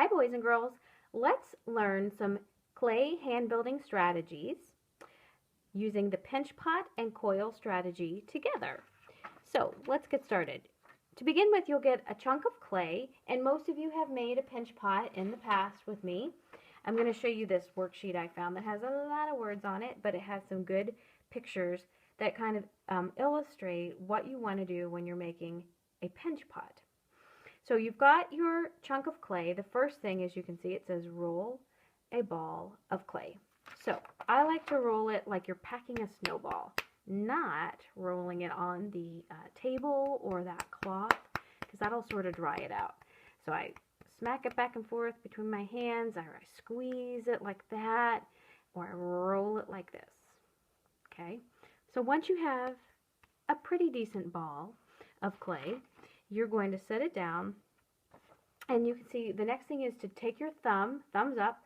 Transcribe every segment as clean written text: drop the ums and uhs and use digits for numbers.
Hi boys and girls, let's learn some clay hand building strategies using the pinch pot and coil strategy together. So let's get started. To begin with, you'll get a chunk of clay, and most of you have made a pinch pot in the past with me. I'm going to show you this worksheet I found that has a lot of words on it, but it has some good pictures that kind of illustrate what you want to do when you're making a pinch pot. So you've got your chunk of clay. The first thing, as you can see, it says roll a ball of clay. So I like to roll it like you're packing a snowball, not rolling it on the table or that cloth, because that'll sort of dry it out. So I smack it back and forth between my hands, or I squeeze it like that, or I roll it like this. Okay? So once you have a pretty decent ball of clay, you're going to set it down, and you can see the next thing is to take your thumbs up,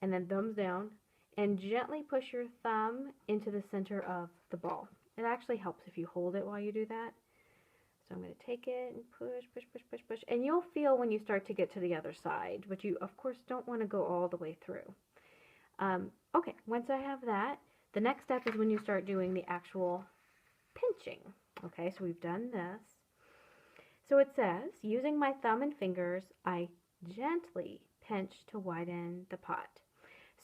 and then thumbs down, and gently push your thumb into the center of the ball. It actually helps if you hold it while you do that. So I'm going to take it and push, push, push, push, push, and you'll feel when you start to get to the other side, but you of course don't want to go all the way through. Okay, once I have that, the next step is when you start doing the actual pinching. Okay, so we've done this. So it says, using my thumb and fingers, I gently pinch to widen the pot.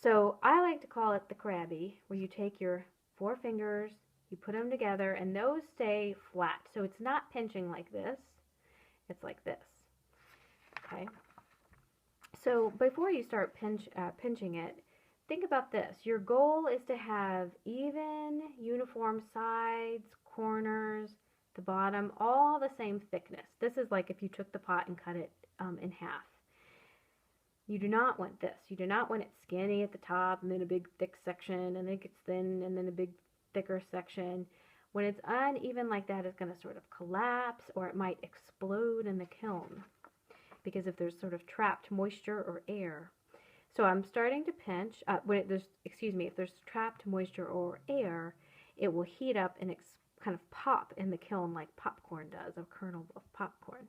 So I like to call it the crabby, where you take your 4 fingers, you put them together, and those stay flat. So it's not pinching like this, it's like this. Okay. So before you start pinching it, think about this. Your goal is to have even, uniform sides, corners, the bottom, all the same thickness. This is like if you took the pot and cut it in half. You do not want this. You do not want it skinny at the top and then a big thick section, and then it gets thin and then a big thicker section. When it's uneven like that, it's going to sort of collapse, or it might explode in the kiln because if there's sort of trapped moisture or air. So I'm starting to pinch. If there's trapped moisture or air, it will heat up and kind of pop in the kiln like popcorn does, a kernel of popcorn.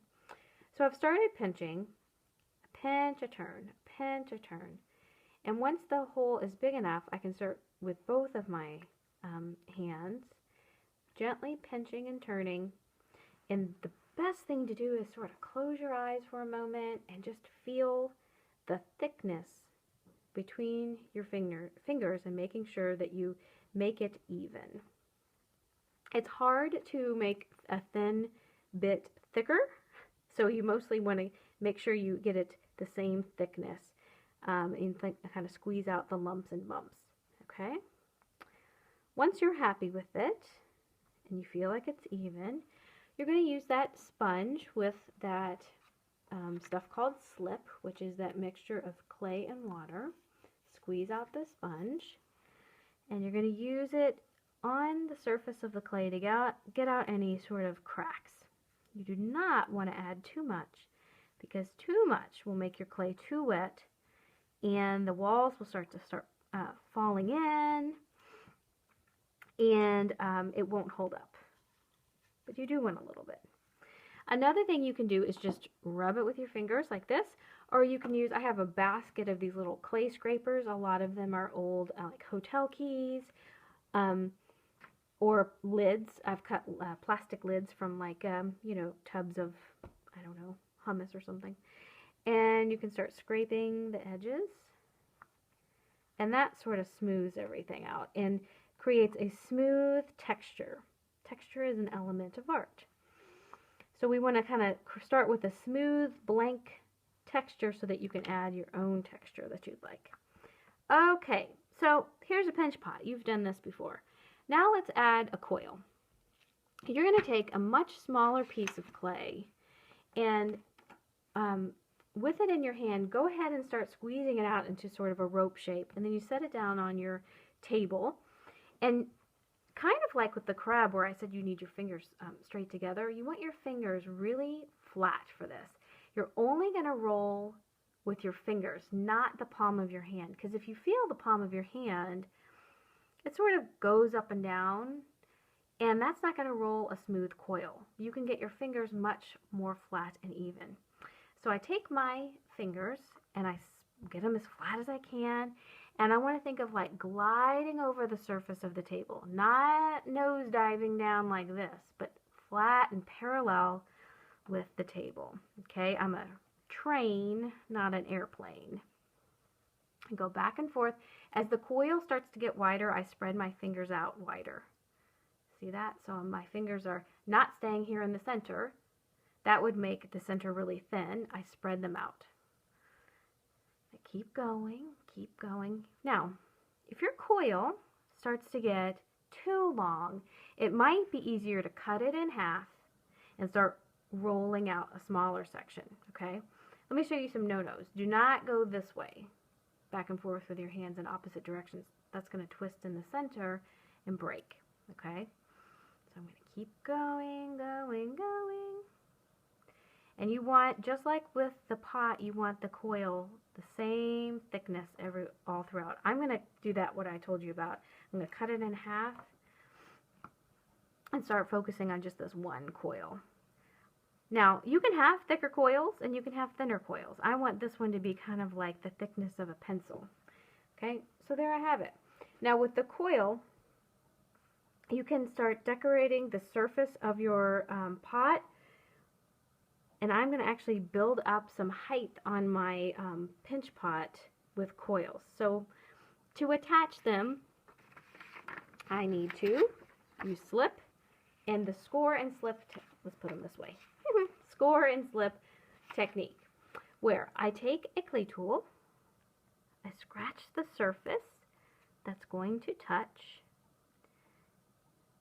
So I've started pinching, pinch, a turn, pinch, a turn. And once the hole is big enough, I can start with both of my hands, gently pinching and turning. And the best thing to do is sort of close your eyes for a moment and just feel the thickness between your fingers and making sure that you make it even. It's hard to make a thin bit thicker, so you mostly want to make sure you get it the same thickness and kind of squeeze out the lumps and bumps. Okay? Once you're happy with it and you feel like it's even, you're going to use that sponge with that stuff called slip, which is that mixture of clay and water. Squeeze out the sponge, and you're going to use it on the surface of the clay to get out any sort of cracks. You do not want to add too much, because too much will make your clay too wet, and the walls will start falling in, and it won't hold up. But you do want a little bit. Another thing you can do is just rub it with your fingers like this, or you can use, I have a basket of these little clay scrapers. A lot of them are old like hotel keys, or lids. I've cut plastic lids from like, tubs of, I don't know, hummus or something. And you can start scraping the edges. And that sort of smooths everything out and creates a smooth texture. Texture is an element of art. So we want to kind of start with a smooth, blank texture so that you can add your own texture that you'd like. Okay, so here's a pinch pot. You've done this before. Now let's add a coil. You're going to take a much smaller piece of clay, and with it in your hand, go ahead and start squeezing it out into sort of a rope shape, and then you set it down on your table, and kind of like with the crab where I said you need your fingers straight together, you want your fingers really flat for this. You're only going to roll with your fingers, not the palm of your hand, because if you feel the palm of your hand, it sort of goes up and down, and that's not going to roll a smooth coil. You can get your fingers much more flat and even. So I take my fingers and I get them as flat as I can. And I want to think of like gliding over the surface of the table, not nose diving down like this, but flat and parallel with the table. Okay, I'm a train, not an airplane. I go back and forth. As the coil starts to get wider, I spread my fingers out wider. See that? So my fingers are not staying here in the center. That would make the center really thin. I spread them out. I keep going, keep going. Now, if your coil starts to get too long, it might be easier to cut it in half and start rolling out a smaller section, okay? Let me show you some no-nos. Do not go this way, back and forth with your hands in opposite directions. That's going to twist in the center and break, okay? So I'm going to keep going, going, going. And you want, just like with the pot, you want the coil the same thickness all throughout. I'm going to do that, what I told you about. I'm going to cut it in half and start focusing on just this one coil. Now, you can have thicker coils and you can have thinner coils. I want this one to be kind of like the thickness of a pencil. Okay, so there I have it. Now with the coil, you can start decorating the surface of your pot. And I'm going to actually build up some height on my pinch pot with coils. So to attach them, I need to use slip and the score and slip, let's put them this way, score and slip technique, where I take a clay tool, I scratch the surface that's going to touch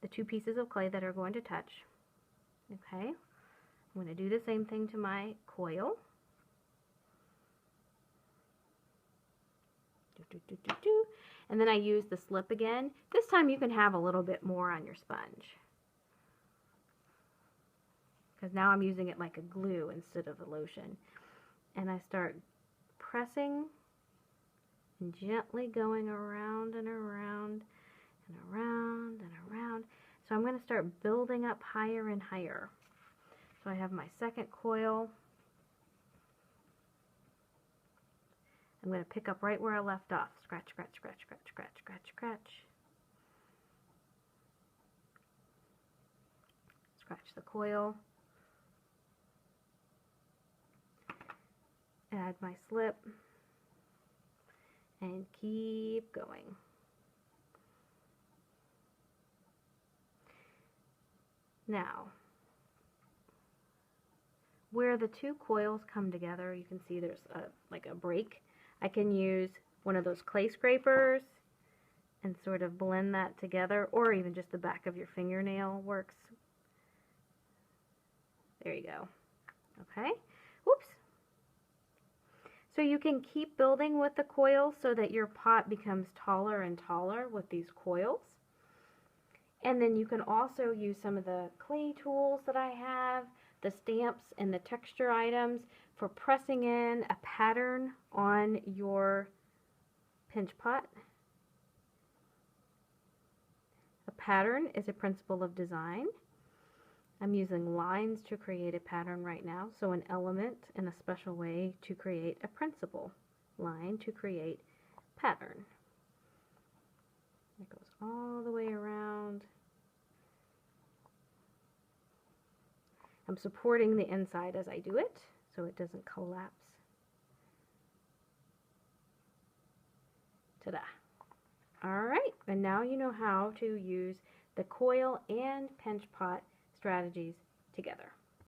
the two pieces of clay that are going to touch, okay? I'm going to do the same thing to my coil. And then I use the slip again. This time you can have a little bit more on your sponge, because now I'm using it like a glue instead of a lotion. And I start pressing and gently going around and around and around and around. So I'm going to start building up higher and higher. So I have my second coil. I'm going to pick up right where I left off. Scratch, scratch, scratch, scratch, scratch, scratch, scratch. Scratch the coil. Add my slip. And keep going. Now, where the two coils come together, you can see there's like a break. I can use one of those clay scrapers and sort of blend that together, or even just the back of your fingernail works. There you go. Okay. Whoops. So you can keep building with the coils so that your pot becomes taller and taller with these coils. And then you can also use some of the clay tools that I have, the stamps and the texture items, for pressing in a pattern on your pinch pot. A pattern is a principle of design. I'm using lines to create a pattern right now, so an element in a special way to create a principle. Line to create pattern. It goes all the way around. I'm supporting the inside as I do it so it doesn't collapse. Ta-da! Alright, and now you know how to use the coil and pinch pot strategies together.